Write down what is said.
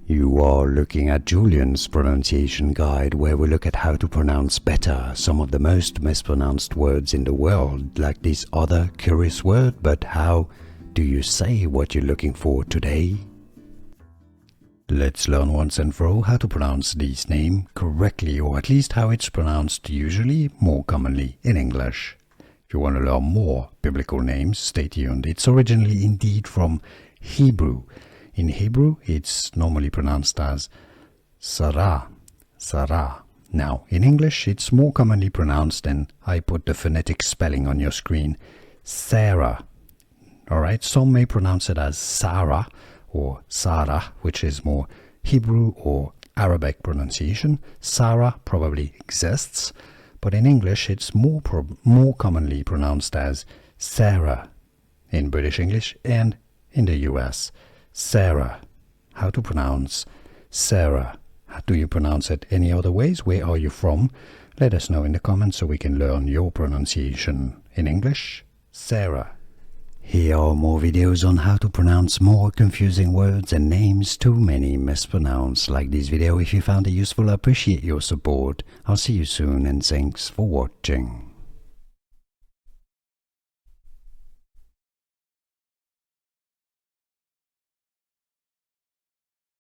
You are looking at Julian's pronunciation guide, where we look at how to pronounce better some of the most mispronounced words in the world, like this other curious word. But how do you say what you're looking for today? Let's learn once and for all how to pronounce this name correctly, or at least how it's pronounced usually, more commonly in English. If you want to learn more biblical names, stay tuned. It's originally indeed from Hebrew. In Hebrew, it's normally pronounced as Sarah, Sarah. Now, in English, it's more commonly pronounced, and I put the phonetic spelling on your screen, Sarah. Alright, some may pronounce it as Sarah or Sarah, which is more Hebrew or Arabic pronunciation. Sarah probably exists, but in English, it's more commonly pronounced as Sarah in British English and in the US. Sarah. How to pronounce Sarah? Do you pronounce it any other ways? Where are you from? Let us know in the comments so we can learn your pronunciation in English. Sarah. Here are more videos on how to pronounce more confusing words and names too many mispronounced. Like this video if you found it useful. I appreciate your support. I'll see you soon, and thanks for watching.